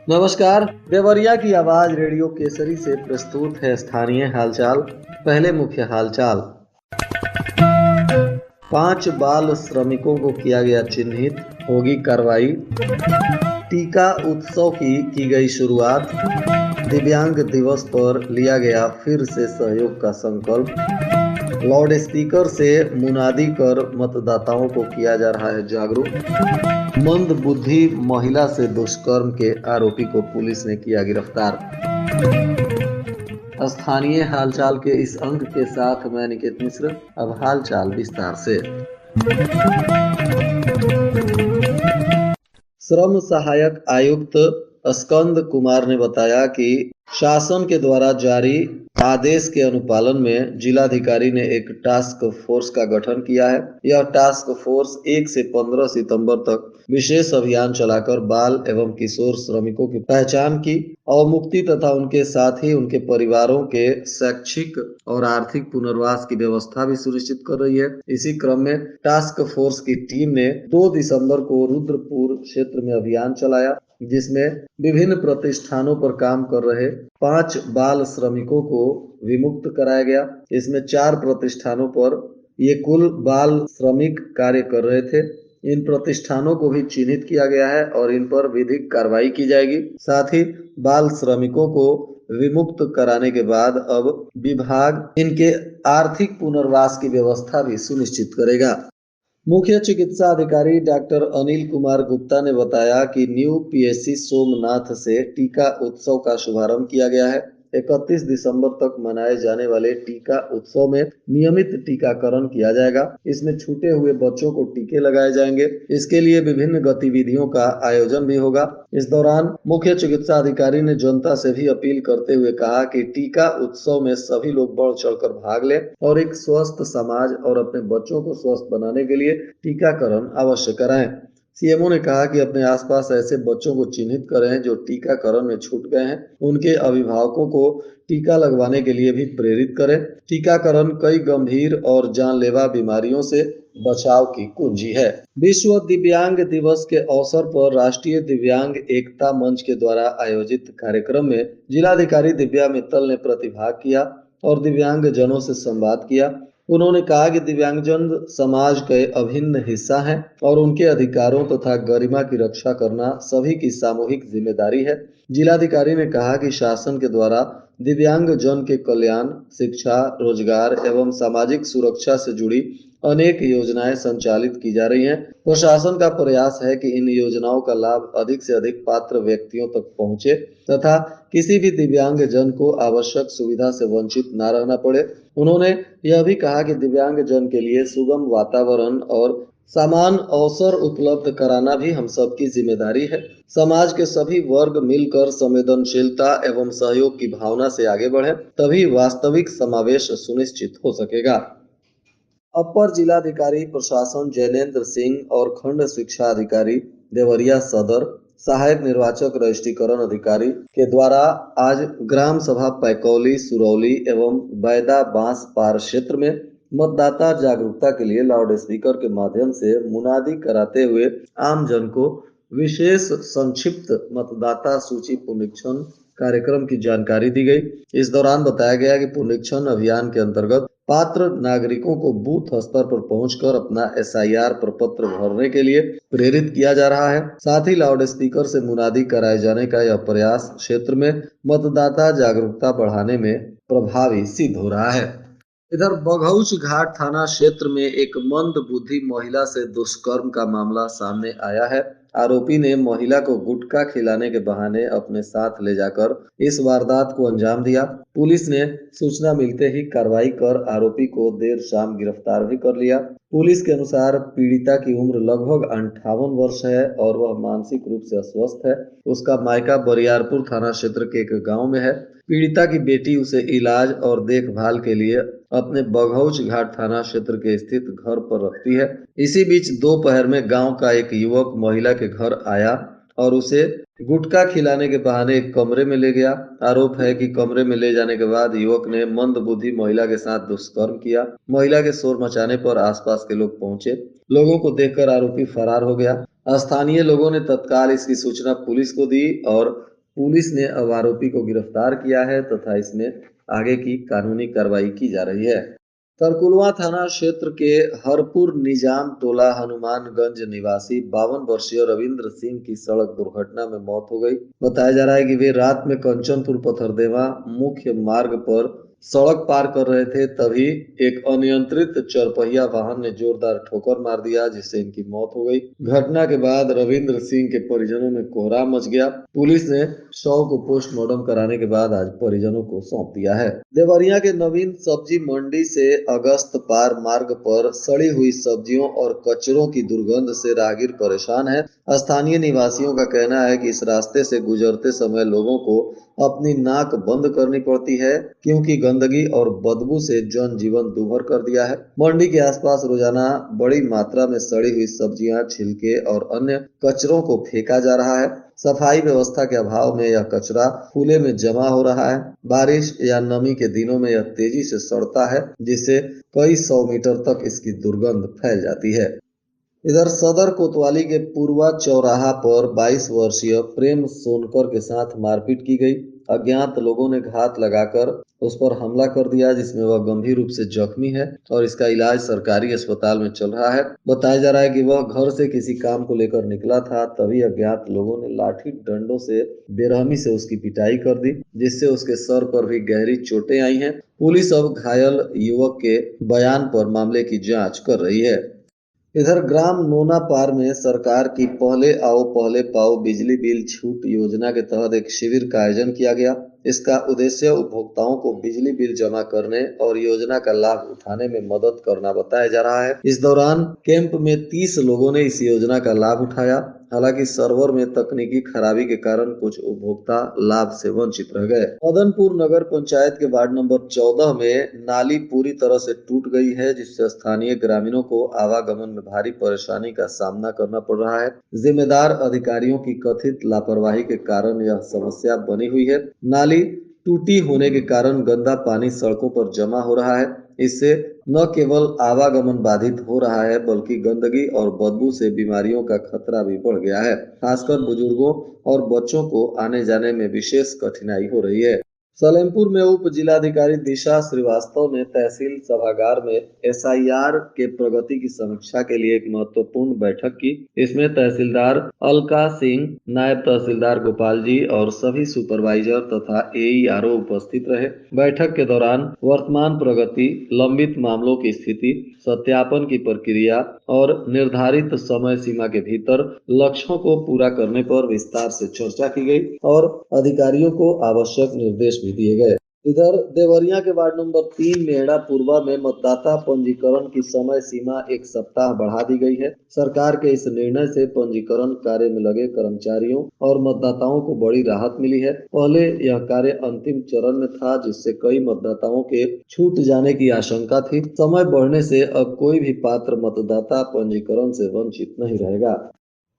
नमस्कार। देवरिया की आवाज रेडियो केसरी से प्रस्तुत है स्थानीय हालचाल। पहले मुख्य हालचाल। 5 बाल श्रमिकों को किया गया चिन्हित, होगी कार्रवाई। टीका उत्सव की गई शुरुआत। दिव्यांग दिवस पर लिया गया फिर से सहयोग का संकल्प। लाउड स्पीकर से मुनादी कर मतदाताओं को किया जा रहा है जागरूक। मंद बुद्धि महिला से दुष्कर्म के आरोपी को पुलिस ने किया गिरफ्तार। स्थानीय हालचाल के इस अंक के साथ मैं निकेत मिश्र। अब हालचाल विस्तार से। श्रम सहायक आयुक्त स्कंद कुमार ने बताया कि शासन के द्वारा जारी आदेश के अनुपालन में जिलाधिकारी ने एक टास्क फोर्स का गठन किया है। यह टास्क फोर्स 1 से 15 सितंबर तक विशेष अभियान चलाकर बाल एवं किशोर श्रमिकों की पहचान की, अवमुक्ति तथा उनके साथ ही उनके परिवारों के शैक्षिक और आर्थिक पुनर्वास की व्यवस्था भी सुनिश्चित कर रही है। इसी क्रम में टास्क फोर्स की टीम ने 2 दिसंबर को रुद्रपुर क्षेत्र में अभियान चलाया, जिसमें विभिन्न प्रतिष्ठानों पर काम कर रहे 5 बाल श्रमिकों को विमुक्त कराया गया। इसमें 4 प्रतिष्ठानों पर ये कुल बाल श्रमिक कार्य कर रहे थे। इन प्रतिष्ठानों को भी चिन्हित किया गया है और इन पर विधिक कार्रवाई की जाएगी। साथ ही बाल श्रमिकों को विमुक्त कराने के बाद अब विभाग इनके आर्थिक पुनर्वास की व्यवस्था भी सुनिश्चित करेगा। मुख्य चिकित्सा अधिकारी डॉक्टर अनिल कुमार गुप्ता ने बताया कि न्यू पीएचसी सोमनाथ से टीका उत्सव का शुभारंभ किया गया है। 31 दिसंबर तक मनाए जाने वाले टीका उत्सव में नियमित टीकाकरण किया जाएगा। इसमें छूटे हुए बच्चों को टीके लगाए जाएंगे। इसके लिए विभिन्न गतिविधियों का आयोजन भी होगा। इस दौरान मुख्य चिकित्सा अधिकारी ने जनता से भी अपील करते हुए कहा कि टीका उत्सव में सभी लोग बढ़ चढ़कर भाग लें और एक स्वस्थ समाज और अपने बच्चों को स्वस्थ बनाने के लिए टीकाकरण अवश्य कराएं। सीएमओ ने कहा कि अपने आसपास ऐसे बच्चों को चिन्हित करें जो टीकाकरण में छूट गए हैं। उनके अभिभावकों को टीका लगवाने के लिए भी प्रेरित करें। टीकाकरण कई गंभीर और जानलेवा बीमारियों से बचाव की कुंजी है। विश्व दिव्यांग दिवस के अवसर पर राष्ट्रीय दिव्यांग एकता मंच के द्वारा आयोजित कार्यक्रम में जिलाधिकारी दिव्या मित्तल ने प्रतिभाग किया और दिव्यांग जनों से संवाद किया। उन्होंने कहा कि दिव्यांगजन समाज के अभिन्न हिस्सा हैं और उनके अधिकारों तथा गरिमा की रक्षा करना सभी की सामूहिक जिम्मेदारी है। जिलाधिकारी ने कहा कि शासन के द्वारा दिव्यांग जन के कल्याण, शिक्षा, रोजगार एवं सामाजिक सुरक्षा से जुड़ी अनेक योजनाएं संचालित की जा रही हैं। प्रशासन का प्रयास है कि इन योजनाओं का लाभ अधिक से अधिक पात्र व्यक्तियों तक पहुंचे तथा किसी भी दिव्यांग जन को आवश्यक सुविधा से वंचित न रहना पड़े। उन्होंने यह भी कहा कि दिव्यांग जन के लिए सुगम वातावरण और समान अवसर उपलब्ध कराना भी हम सबकी जिम्मेदारी है। समाज के सभी वर्ग मिलकर संवेदनशीलता एवं सहयोग की भावना से आगे बढ़े, तभी वास्तविक समावेश सुनिश्चित हो सकेगा। अपर जिलाधिकारी प्रशासन जैनेन्द्र सिंह और खंड शिक्षा अधिकारी देवरिया सदर, सहायक निर्वाचक रजिस्ट्रीकरण अधिकारी के द्वारा आज ग्राम सभा पैकौली, सुरौली एवं बैदा बांस पार क्षेत्र में मतदाता जागरूकता के लिए लाउड स्पीकर के माध्यम से मुनादी कराते हुए आम जन को विशेष संक्षिप्त मतदाता सूची पुनरीक्षण कार्यक्रम की जानकारी दी गई। इस दौरान बताया गया कि पुनरीक्षण अभियान के अंतर्गत पात्र नागरिकों को बूथ स्तर पर पहुंचकर अपना SIR प्रपत्र भरने के लिए प्रेरित किया जा रहा है। साथ ही लाउड स्पीकर से मुनादी कराए जाने का यह प्रयास क्षेत्र में मतदाता जागरूकता बढ़ाने में प्रभावी सिद्ध हो रहा है। इधर बघौच घाट थाना क्षेत्र में एक मंद बुद्धि महिला से दुष्कर्म का मामला सामने आया है। आरोपी ने महिला को गुटखा खिलाने के बहाने अपने साथ ले जाकर इस वारदात को अंजाम दिया। पुलिस ने सूचना मिलते ही कार्रवाई कर आरोपी को देर शाम गिरफ्तार भी कर लिया। पुलिस के अनुसार पीड़िता की उम्र लगभग 58 वर्ष है और वह मानसिक रूप से अस्वस्थ है। उसका मायका बरियारपुर थाना क्षेत्र के एक गाँव में है। पीड़िता की बेटी उसे इलाज और देखभाल के लिए अपने बघौच घाट थाना क्षेत्र के स्थित घर पर रखती है। इसी बीच दोपहर में गांव का एक युवक महिला के घर आया और उसे गुटखा खिलाने के बहाने एक कमरे में ले गया। आरोप है कि कमरे में ले जाने के बाद युवक ने मंदबुद्धि महिला के साथ दुष्कर्म किया। महिला के शोर मचाने पर आसपास के लोग पहुंचे। लोगों को देखकर आरोपी फरार हो गया। स्थानीय लोगों ने तत्काल इसकी सूचना पुलिस को दी और पुलिस ने अब आरोपी को गिरफ्तार किया है तथा इसमें आगे की कानूनी कार्रवाई की जा रही है। तरकुलवा थाना क्षेत्र के हरपुर निजाम टोला हनुमानगंज निवासी 52 वर्षीय रविंद्र सिंह की सड़क दुर्घटना में मौत हो गई। बताया जा रहा है कि वे रात में कंचनपुर पथरदेवा मुख्य मार्ग पर सड़क पार कर रहे थे, तभी एक अनियंत्रित चरपहिया वाहन ने जोरदार ठोकर मार दिया जिससे इनकी मौत हो गई। घटना के बाद रविंद्र सिंह के परिजनों में कोहराम मच गया। पुलिस ने शव को पोस्टमार्टम कराने के बाद आज परिजनों को सौंप दिया है। देवरिया के नवीन सब्जी मंडी से अगस्त पार मार्ग पर सड़ी हुई सब्जियों और कचरों की दुर्गंध से राहगीर परेशान है। स्थानीय निवासियों का कहना है कि इस रास्ते से गुजरते समय लोगों को अपनी नाक बंद करनी पड़ती है क्योंकि गंदगी और बदबू से जनजीवन दूभर कर दिया है। मंडी के आसपास रोजाना बड़ी मात्रा में सड़ी हुई सब्जियां, छिलके और अन्य कचरों को फेंका जा रहा है। सफाई व्यवस्था के अभाव में यह कचरा खुले में जमा हो रहा है। बारिश या नमी के दिनों में यह तेजी से सड़ता है जिससे कई 100 मीटर तक इसकी दुर्गंध फैल जाती है। इधर सदर कोतवाली के पूर्वा चौराहा पर 22 वर्षीय प्रेम सोनकर के साथ मारपीट की गई। अज्ञात लोगों ने घात लगाकर उस पर हमला कर दिया जिसमें वह गंभीर रूप से जख्मी है और इसका इलाज सरकारी अस्पताल में चल रहा है। बताया जा रहा है कि वह घर से किसी काम को लेकर निकला था, तभी अज्ञात लोगों ने लाठी डंडों से बेरहमी से उसकी पिटाई कर दी जिससे उसके सर पर भी गहरी चोटें आई हैं। पुलिस अब घायल युवक के बयान पर मामले की जाँच कर रही है। इधर ग्राम नोनापार में सरकार की पहले आओ पहले पाओ बिजली बिल छूट योजना के तहत एक शिविर का आयोजन किया गया। इसका उद्देश्य उपभोक्ताओं को बिजली बिल जमा करने और योजना का लाभ उठाने में मदद करना बताया जा रहा है। इस दौरान कैंप में 30 लोगों ने इस योजना का लाभ उठाया। हालांकि सर्वर में तकनीकी खराबी के कारण कुछ उपभोक्ता लाभ से वंचित रह गए। मदनपुर नगर पंचायत के वार्ड नंबर 14 में नाली पूरी तरह से टूट गई है जिससे स्थानीय ग्रामीणों को आवागमन में भारी परेशानी का सामना करना पड़ रहा है। जिम्मेदार अधिकारियों की कथित लापरवाही के कारण यह समस्या बनी हुई है। नाली टूटी होने के कारण गंदा पानी सड़कों पर जमा हो रहा है। इससे न केवल आवागमन बाधित हो रहा है बल्कि गंदगी और बदबू से बीमारियों का खतरा भी बढ़ गया है। खासकर बुजुर्गों और बच्चों को आने जाने में विशेष कठिनाई हो रही है। सलेमपुर में उप जिलाधिकारी दिशा श्रीवास्तव ने तहसील सभागार में एसआईआर के प्रगति की समीक्षा के लिए एक महत्वपूर्ण बैठक की। इसमें तहसीलदार अलका सिंह, नायब तहसीलदार गोपाल जी और सभी सुपरवाइजर तथा एईआरओ उपस्थित रहे। बैठक के दौरान वर्तमान प्रगति, लंबित मामलों की स्थिति, सत्यापन की प्रक्रिया और निर्धारित समय सीमा के भीतर लक्ष्यों को पूरा करने पर विस्तार से चर्चा की गई और अधिकारियों को आवश्यक निर्देश भी दिए गए। इधर देवरिया के वार्ड नंबर 3 मेहड़ा पूर्वा में मतदाता पंजीकरण की समय सीमा 1 सप्ताह बढ़ा दी गई है। सरकार के इस निर्णय से पंजीकरण कार्य में लगे कर्मचारियों और मतदाताओं को बड़ी राहत मिली है। पहले यह कार्य अंतिम चरण में था जिससे कई मतदाताओं के छूट जाने की आशंका थी। समय बढ़ने से अब कोई भी पात्र मतदाता पंजीकरण से वंचित नहीं रहेगा।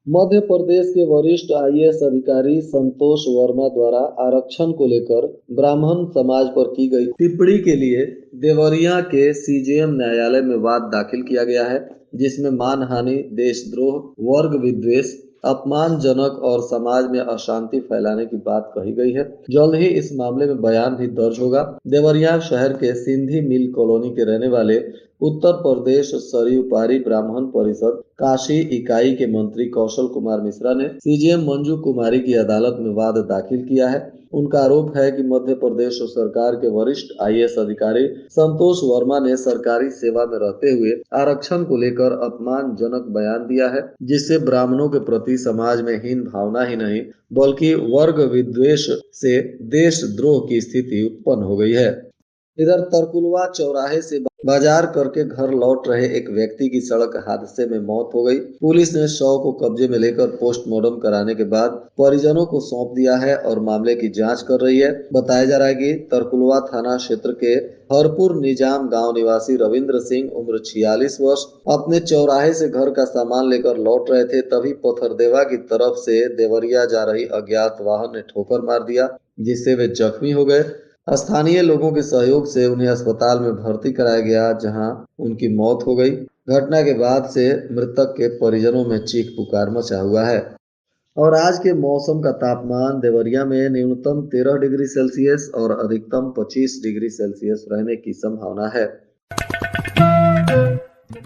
मध्य प्रदेश के वरिष्ठ आईएएस अधिकारी संतोष वर्मा द्वारा आरक्षण को लेकर ब्राह्मण समाज पर की गई टिप्पणी के लिए देवरिया के सीजेएम न्यायालय में वाद दाखिल किया गया है जिसमें मानहानि, देशद्रोह, वर्ग विद्वेष, अपमानजनक और समाज में अशांति फैलाने की बात कही गई है। जल्द ही इस मामले में बयान भी दर्ज होगा। देवरिया शहर के सिंधी मिल कॉलोनी के रहने वाले उत्तर प्रदेश सरयू पारी ब्राह्मण परिषद काशी इकाई के मंत्री कौशल कुमार मिश्रा ने सीजेएम मंजू कुमारी की अदालत में वाद दाखिल किया है। उनका आरोप है कि मध्य प्रदेश सरकार के वरिष्ठ आईएएस अधिकारी संतोष वर्मा ने सरकारी सेवा में रहते हुए आरक्षण को लेकर अपमानजनक बयान दिया है जिससे ब्राह्मणों के प्रति समाज में हीन भावना ही नहीं बल्कि वर्ग विद्वेष से देशद्रोह की स्थिति उत्पन्न हो गई है। इधर तरकुलवा चौराहे से बाजार करके घर लौट रहे एक व्यक्ति की सड़क हादसे में मौत हो गई। पुलिस ने शव को कब्जे में लेकर पोस्टमार्टम कराने के बाद परिजनों को सौंप दिया है और मामले की जांच कर रही है। बताया जा रहा है कि तरकुलवा थाना क्षेत्र के हरपुर निजाम गांव निवासी रविंद्र सिंह उम्र 46 वर्ष अपने चौराहे से घर का सामान लेकर लौट रहे थे, तभी पथरदेवा की तरफ से देवरिया जा रही अज्ञात वाहन ने ठोकर मार दिया, जिससे वे जख्मी हो गए। स्थानीय लोगों के सहयोग से उन्हें अस्पताल में भर्ती कराया गया, जहां उनकी मौत हो गई। घटना के बाद से मृतक के परिजनों में चीख पुकार मचा हुआ है। और आज के मौसम का तापमान देवरिया में न्यूनतम 13 डिग्री सेल्सियस और अधिकतम 25 डिग्री सेल्सियस रहने की संभावना है।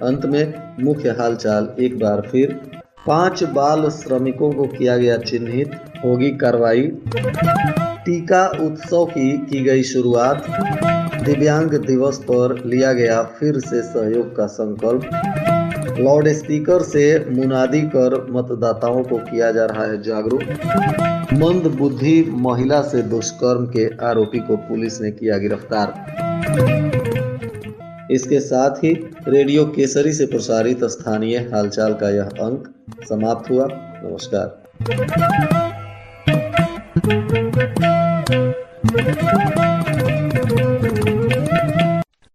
अंत में मुख्य हालचाल एक बार फिर। 5 बाल श्रमिकों को किया गया चिन्हित, होगी कार्रवाई। टीका उत्सव की गई शुरुआत। दिव्यांग दिवस पर लिया गया फिर से सहयोग का संकल्प। लाउड स्पीकर से मुनादी कर मतदाताओं को किया जा रहा है जागरूक। मंद बुद्धि महिला से दुष्कर्म के आरोपी को पुलिस ने किया गिरफ्तार। इसके साथ ही रेडियो केसरी से प्रसारित स्थानीय हालचाल का यह अंक समाप्त हुआ। नमस्कार।